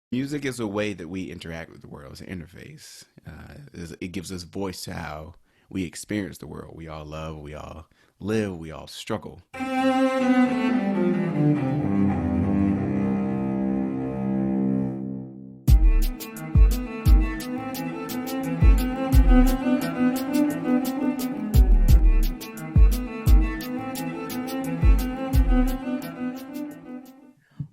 Music is a way that we interact with the world. It's an interface. It gives us voice to how we experience the world. We all love, we all live, we all struggle.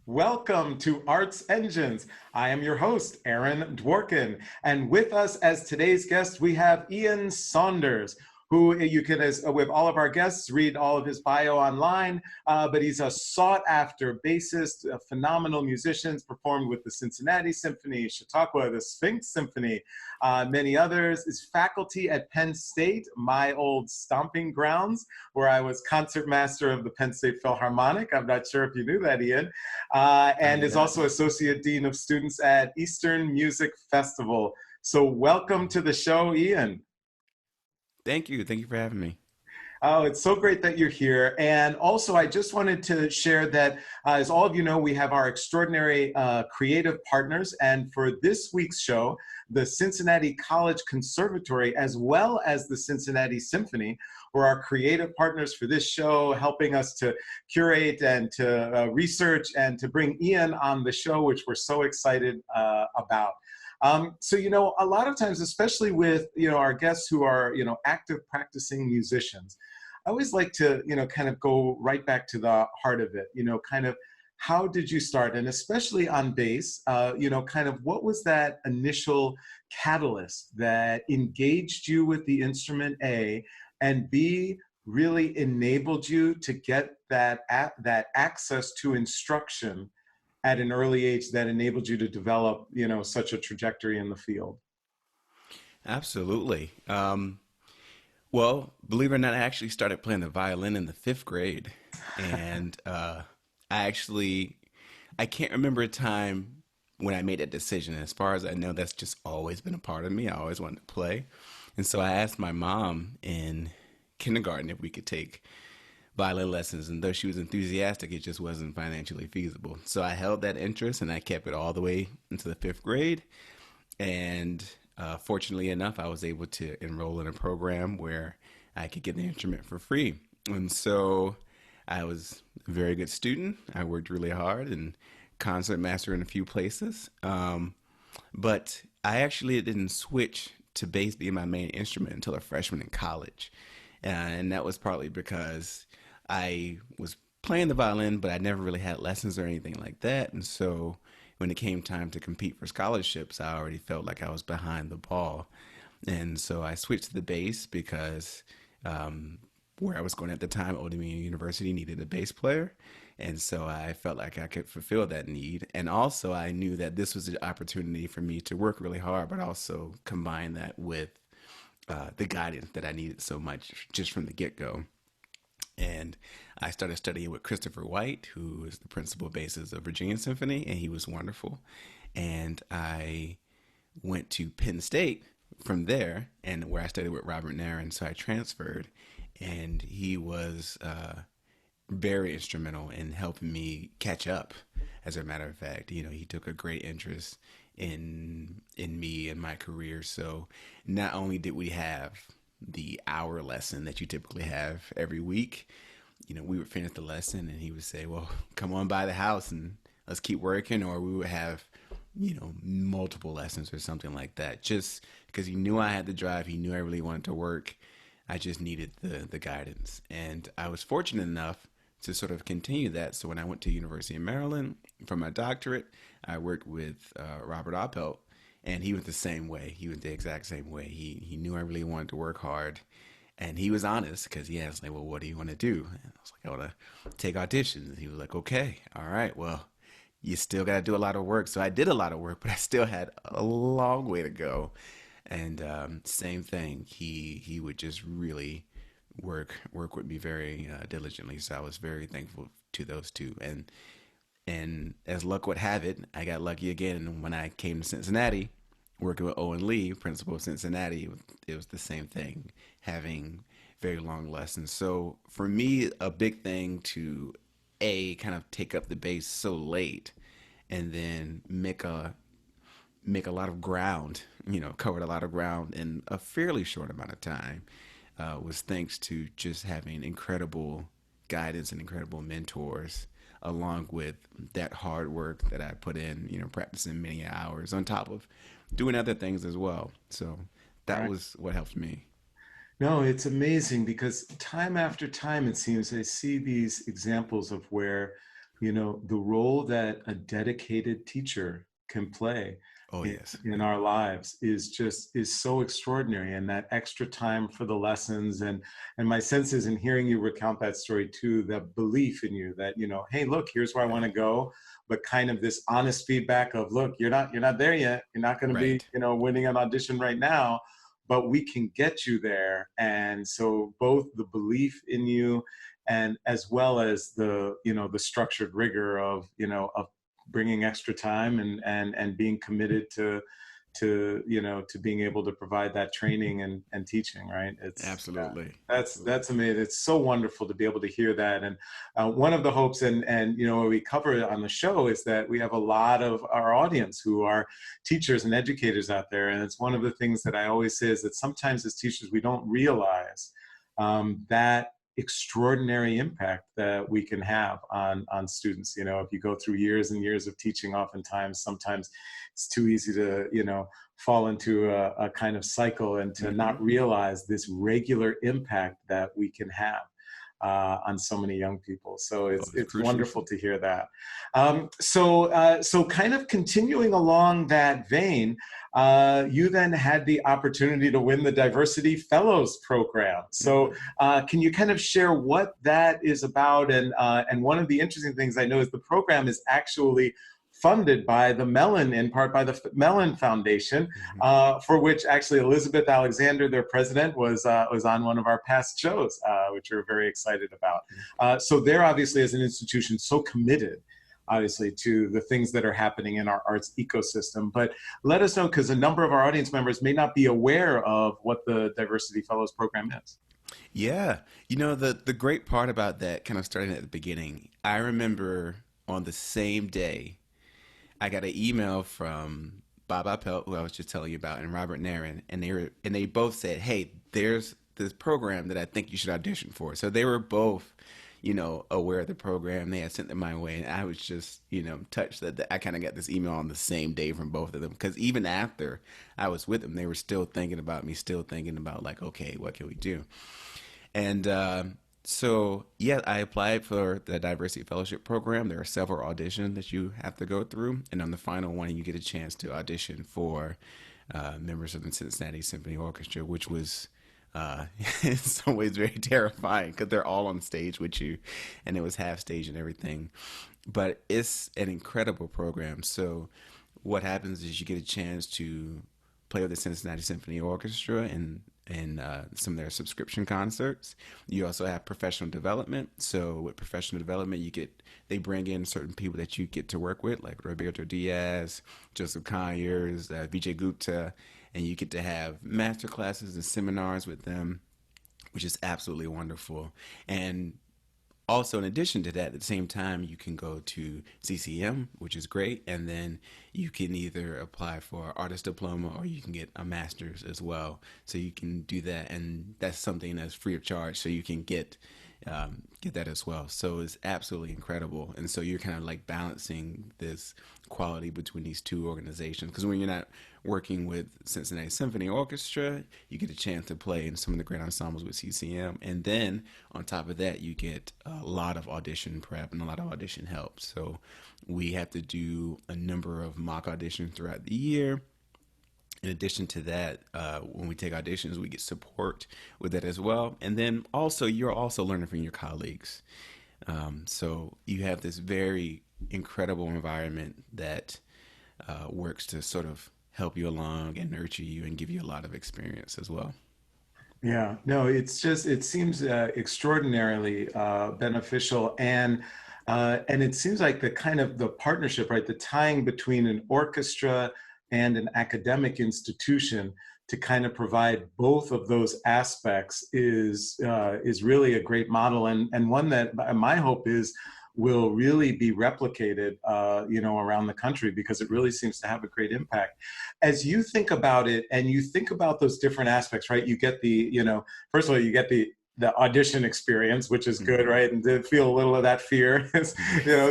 Welcome to Arts Engines. I am your host, Aaron Dworkin. And with us as today's guest, we have Ian Saunders, who you can, as with all of our guests, read all of his bio online. But he's a sought-after bassist, a phenomenal musician, performed with the Cincinnati Symphony, Chautauqua, the Sphinx Symphony, many others. Is faculty at Penn State, my old stomping grounds, where I was concertmaster of the Penn State Philharmonic. I'm not sure if you knew that, Ian. I And did is not also know. Associate Dean of Students at Eastern Music Festival. So welcome to the show, Ian. Thank you. Thank you for having me. Oh, it's so great that you're here. And also, I just wanted to share that, as all of you know, we have our extraordinary creative partners. And for this week's show, the Cincinnati College Conservatory, as well as the Cincinnati Symphony, were our creative partners for this show, helping us to curate and to research and to bring Ian on the show, which we're so excited about. So, a lot of times, especially with, our guests who are, active practicing musicians, I always like to, kind of go right back to the heart of it, kind of how did you start? And especially on bass, kind of what was that initial catalyst that engaged you with the instrument, A, and B, really enabled you to get that access to instruction at an early age that enabled you to develop, such a trajectory in the field? Absolutely. Well, believe it or not, I actually started playing the violin in the fifth grade. And I actually, I can't remember a time when I made that decision. As far as I know, that's just always been a part of me. I always wanted to play. And so I asked my mom in kindergarten if we could take violin lessons. And though she was enthusiastic, it just wasn't financially feasible. So I held that interest and I kept it all the way into the fifth grade. And fortunately enough, I was able to enroll in a program where I could get the instrument for free. And so I was a very good student. I worked really hard and concert master in a few places. But I actually didn't switch to bass being my main instrument until a freshman in college. And that was partly because I was playing the violin, but I never really had lessons or anything like that. And so when it came time to compete for scholarships, I already felt like I was behind the ball. And so I switched to the bass because where I was going at the time, Old Dominion University needed a bass player. And so I felt like I could fulfill that need. And also, I knew that this was an opportunity for me to work really hard, but also combine that with the guidance that I needed so much just from the get go. And I started studying with Christopher White, who is the principal bassist of Virginia Symphony, and he was wonderful. And I went to Penn State from there, and where I studied with Robert Nairn. So I transferred, and he was very instrumental in helping me catch up. As a matter of fact, he took a great interest in me and my career. So not only did we have the hour lesson that you typically have every week, we would finish the lesson and he would say, well, come on by the house and let's keep working. Or we would have, multiple lessons or something like that. Just because he knew I had the drive, he knew I really wanted to work. I just needed the guidance. And I was fortunate enough to sort of continue that. So when I went to University of Maryland for my doctorate, I worked with Robert Oppelt, and he was the same way. He was the exact same way. He knew I really wanted to work hard, and he was honest because he asked, like, well, what do you want to do? And I was like, I want to take auditions. He was like, okay, all right, well, you still got to do a lot of work. So I did a lot of work, but I still had a long way to go. And same thing. He would just really work with me very diligently. So I was very thankful to those two. And as luck would have it, I got lucky again when I came to Cincinnati, working with Owen Lee, principal of Cincinnati. It was the same thing, having very long lessons. So for me, a big thing to a kind of take up the bass so late, and then make a make a lot of ground, covered a lot of ground in a fairly short amount of time, was thanks to just having incredible guidance and incredible mentors, along with that hard work that I put in, practicing many hours on top of doing other things as well. So that Right. was what helped me. No, it's amazing because time after time, it seems I see these examples of where, the role that a dedicated teacher can play Oh, in, yes. in our lives is so extraordinary. And that extra time for the lessons and my sense is in hearing you recount that story too, that belief in you that, hey, look, here's where I Yeah. want to go. But kind of this honest feedback of, look, you're not there yet. You're not going to be, Right. winning an audition right now, but we can get you there. And so both the belief in you and as well as the structured rigor of bringing extra time and being committed to being able to provide that training and teaching, right? It's Absolutely. that's Absolutely. amazing. It's so wonderful to be able to hear that. And one of the hopes and what we cover on the show is that we have a lot of our audience who are teachers and educators out there. And it's one of the things that I always say is that sometimes as teachers we don't realize that extraordinary impact that we can have on students. If you go through years and years of teaching, oftentimes sometimes it's too easy to fall into a kind of cycle and to Hmm. not realize this regular impact that we can have on so many young people. So Oh, it's it's crucial. wonderful to hear that. So kind of continuing along that vein, you then had the opportunity to win the Diversity Fellows Program. So Hmm. can you kind of share what that is about? And one of the interesting things I know is the program is actually funded by the Mellon, in part by the Mellon Foundation, Hmm. for which actually Elizabeth Alexander, their president, was on one of our past shows, which we're very excited about. So they're obviously, as an institution, so committed obviously to the things that are happening in our arts ecosystem. But let us know, because a number of our audience members may not be aware of what the Diversity Fellows program is. Yeah. The great part about that, kind of starting at the beginning, I remember on the same day, I got an email from Bob Appelt, who I was just telling you about, and Robert Nairn, and they both said, "Hey, there's this program that I think you should audition for." So they were both, aware of the program. They had sent them my way, and I was just, touched that I kind of got this email on the same day from both of them. Because even after I was with them, they were still thinking about me, still thinking about like, okay, what can we do? And so, yeah, I applied for the Diversity Fellowship Program. There are several auditions that you have to go through. And on the final one, you get a chance to audition for members of the Cincinnati Symphony Orchestra, which was in some ways very terrifying because they're all on stage with you and it was half stage and everything. But it's an incredible program. So, what happens is you get a chance to play with the Cincinnati Symphony Orchestra and some of their subscription concerts. You also have professional development. So with professional development, they bring in certain people that you get to work with, like Roberto Diaz, Joseph Conyers, Vijay Gupta, and you get to have master classes and seminars with them, which is absolutely wonderful. And also, in addition to that, at the same time, you can go to CCM, which is great, and then you can either apply for artist diploma or you can get a master's as well. So you can do that, and that's something that's free of charge. So you can get that as well. So it's absolutely incredible, and so you're kind of like balancing this quality between these two organizations. Because when you're not working with Cincinnati Symphony Orchestra, you get a chance to play in some of the great ensembles with CCM, and then on top of that, you get a lot of audition prep and a lot of audition help. So we have to do a number of mock auditions throughout the year. In addition to that, when we take auditions, we get support with that as well. And then also, you're also learning from your colleagues. So you have this very incredible environment that works to sort of help you along and nurture you and give you a lot of experience as well. Yeah, no, it seems extraordinarily beneficial, and it seems like the kind of the partnership, right, the tying between an orchestra and an academic institution to kind of provide both of those aspects is really a great model, and one that my hope is will really be replicated, around the country, because it really seems to have a great impact. As you think about it, and you think about those different aspects, right? You get first of all, you get the audition experience, which is good, Hmm. right? And to feel a little of that fear, it's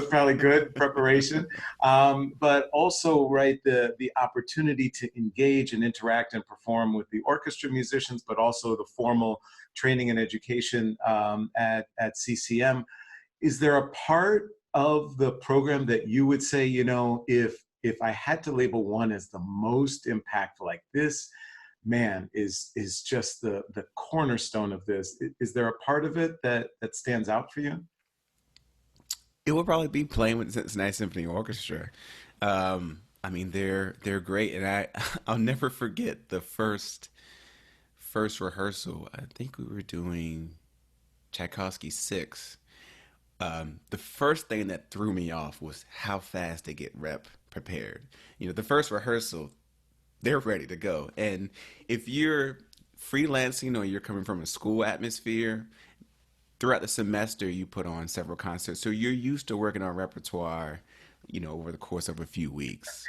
probably good preparation. But also, right, the opportunity to engage and interact and perform with the orchestra musicians, but also the formal training and education at CCM. Is there a part of the program that you would say, if I had to label one as the most impactful, like this, man, is just the cornerstone of this? Is there a part of it that stands out for you? It will probably be playing with Cincinnati Symphony Orchestra. I mean, they're great, and I'll never forget the first rehearsal. I think we were doing Tchaikovsky six. The first thing that threw me off was how fast they get rep prepared. The first rehearsal, they're ready to go. And if you're freelancing or you're coming from a school atmosphere, throughout the semester you put on several concerts. So you're used to working on repertoire, over the course of a few weeks.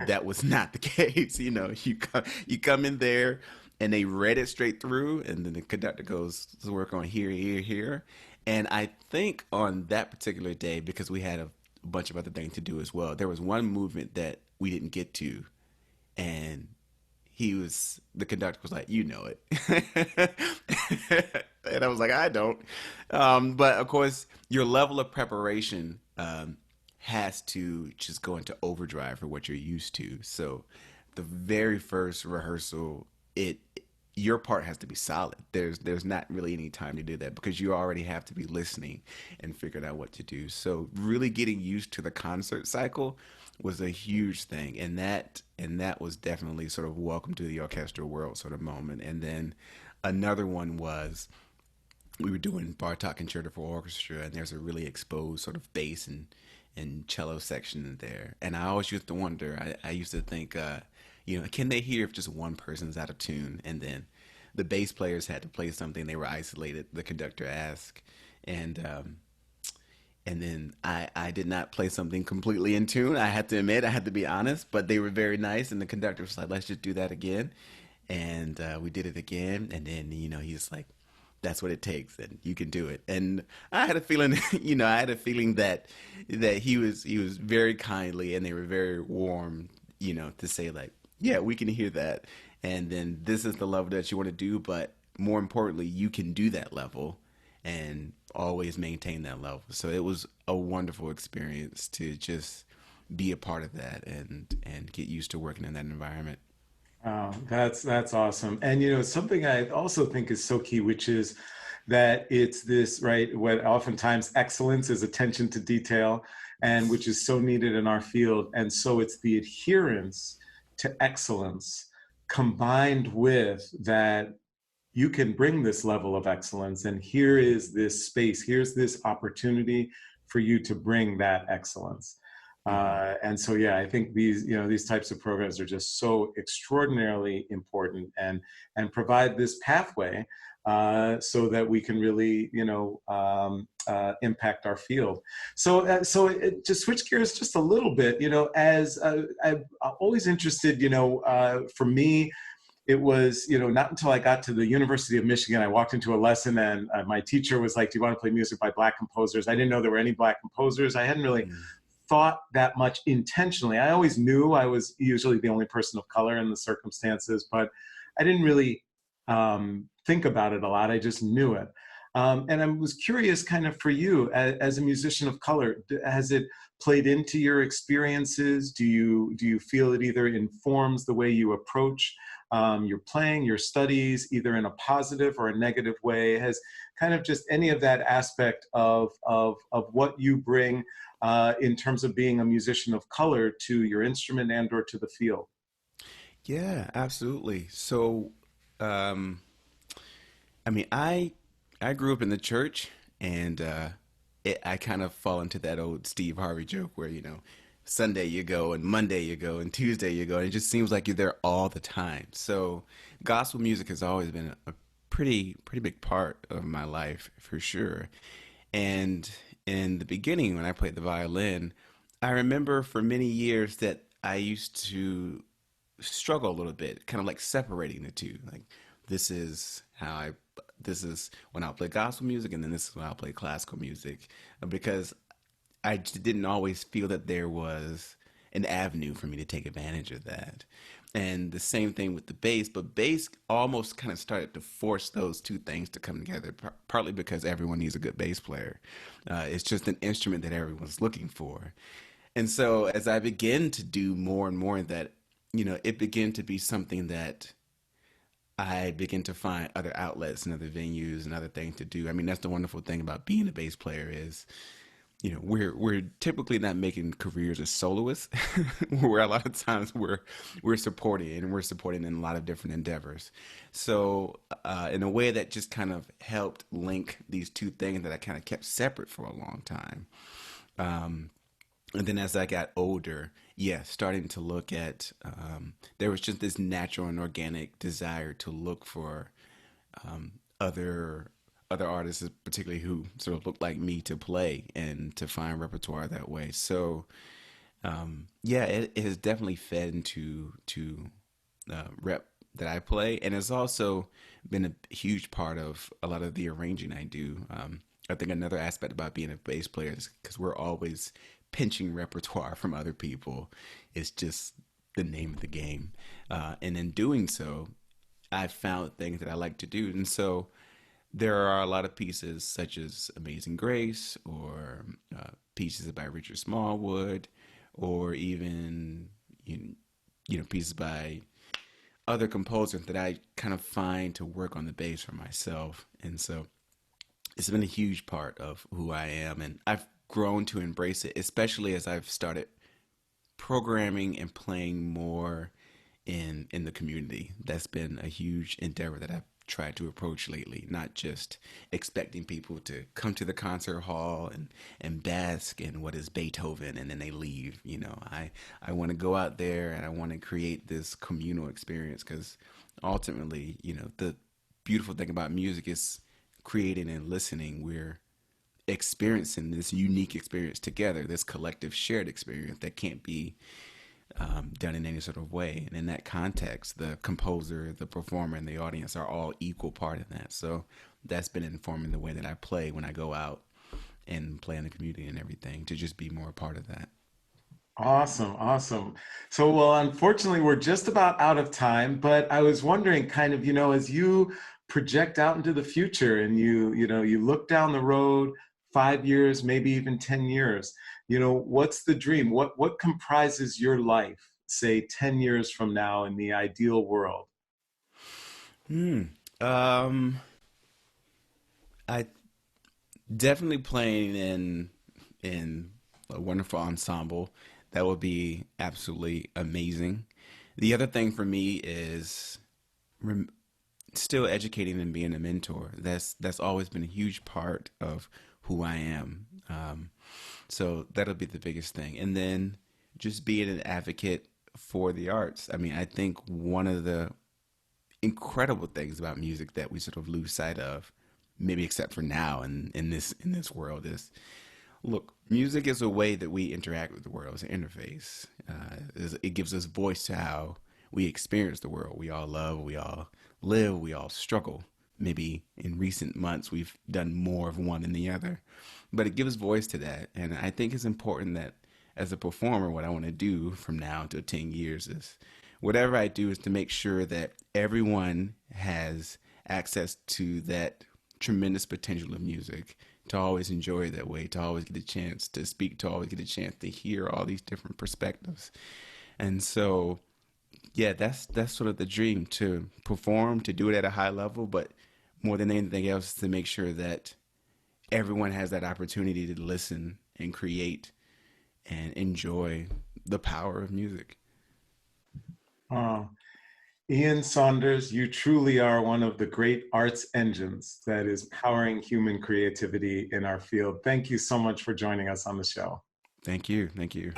That was not the case. You come in there and they read it straight through, and then the conductor goes to work on here, here, here. And I think on that particular day, because we had a bunch of other things to do as well, there was one movement that we didn't get to, and the conductor was like, you know it. And I was like, I don't. But of course, your level of preparation has to just go into overdrive for what you're used to. So the very first rehearsal, it your part has to be solid. There's not really any time to do that, because you already have to be listening and figuring out what to do. So really getting used to the concert cycle was a huge thing, and that was definitely sort of welcome to the orchestral world sort of moment. And then another one was we were doing Bartok Concerto for Orchestra, and there's a really exposed sort of bass and cello section in there. And I always used to wonder, I used to think, can they hear if just one person's out of tune? And then the bass players had to play something, they were isolated, the conductor asked. And then I did not play something completely in tune. I had to admit, I had to be honest, but they were very nice. And the conductor was like, let's just do that again. And we did it again. And then, he's like, that's what it takes, and you can do it. And I had a feeling, that he was very kindly, and they were very warm, to say like, yeah, we can hear that. And then this is the level that you want to do, but more importantly, you can do that level and always maintain that level. So it was a wonderful experience to just be a part of that and get used to working in that environment. Oh, that's awesome. And something I also think is so key, which is that it's this, right, what oftentimes excellence is attention to detail, and which is so needed in our field. And so it's the adherence to excellence combined with that you can bring this level of excellence, and here is this space, here's this opportunity for you to bring that excellence. Hmm. And so, yeah, I think these types of programs are just so extraordinarily important, and provide this pathway so that we can really, impact our field. So to switch gears just a little bit, as I'm always interested, for me, it was, not until I got to the University of Michigan, I walked into a lesson, and my teacher was like, do you want to play music by Black composers? I didn't know there were any Black composers. I hadn't really Mm. thought that much intentionally. I always knew I was usually the only person of color in the circumstances, but I didn't really think about it a lot. I just knew it. And I was curious, kind of, for you as a musician of color, has it played into your experiences? Do you feel it either informs the way you approach your playing, your studies, either in a positive or a negative way? Has kind of just any of that aspect of what you bring in terms of being a musician of color to your instrument and or to the field? Yeah, absolutely. So, um, I mean, I grew up in the church, and I kind of fall into that old Steve Harvey joke where Sunday you go, and Monday you go, and Tuesday you go, and it just seems like you're there all the time. So gospel music has always been a pretty big part of my life, for sure. And in the beginning when I played the violin, I remember for many years that I used to struggle a little bit, kind of like separating the two. Like this is how I this is when I'll play gospel music, and then this is when I'll play classical music, because I just didn't always feel that there was an avenue for me to take advantage of that. And the same thing with the bass, but bass almost kind of started to force those two things to come together, partly because everyone needs a good bass player. It's just an instrument that everyone's looking for. And so as I began to do more and more of that, it began to be something that I begin to find other outlets and other venues and other things to do. I mean, that's the wonderful thing about being a bass player is we're typically not making careers as soloists where a lot of times we're supporting and we're supporting in a lot of different endeavors. So in a way that just kind of helped link these two things that I kind of kept separate for a long time. And then as I got older, yeah, starting to look at, there was just this natural and organic desire to look for other other artists, particularly who sort of look like me, to play and to find repertoire that way. So yeah, it has definitely fed into to rep that I play, and it's also been a huge part of a lot of the arranging I do. I think another aspect about being a bass player is because we're always pinching repertoire from other people. It's just the name of the game, and in doing so, I've found things that I like to do, and so there are a lot of pieces such as Amazing Grace or pieces by Richard Smallwood or even pieces by other composers that I kind of find to work on the bass for myself. And so it's been a huge part of who I am, and I've grown to embrace it, especially as I've started programming and playing more in the community. That's been a huge endeavor that I've tried to approach lately, not just expecting people to come to the concert hall and bask in what is Beethoven and then they leave. I want to go out there and I want to create this communal experience because ultimately, the beautiful thing about music is creating and listening. We're experiencing this unique experience together, this collective shared experience that can't be done in any sort of way. And in that context, the composer, the performer, and the audience are all equal part of that. So that's been informing the way that I play when I go out and play in the community and everything, to just be more a part of that. Awesome, awesome. So, well, unfortunately, we're just about out of time, but I was wondering kind of, as you project out into the future and you look down the road 5 years, maybe even 10 years, what's the dream? What comprises your life, say 10 years from now in the ideal world? Hmm. Um, I definitely playing in a wonderful ensemble. That would be absolutely amazing. The other thing for me is rem- still educating and being a mentor. That's always been a huge part of who I am. So that'll be the biggest thing. And then just being an advocate for the arts. I mean, I think one of the incredible things about music that we sort of lose sight of, maybe except for now in this world, is look, music is a way that we interact with the world. It's an interface. It gives us voice to how we experience the world. We all love, we all live, we all struggle. Maybe in recent months we've done more of one than the other, but it gives voice to that. And I think it's important that as a performer, what I want to do from now to 10 years is whatever I do is to make sure that everyone has access to that tremendous potential of music, to always enjoy it that way, to always get a chance to speak, to always get a chance to hear all these different perspectives. And so, yeah, that's sort of the dream, to perform, to do it at a high level, but more than anything else, to make sure that everyone has that opportunity to listen and create and enjoy the power of music. Oh, Ian Saunders, you truly are one of the great arts engines that is powering human creativity in our field. Thank you so much for joining us on the show. Thank you. Thank you.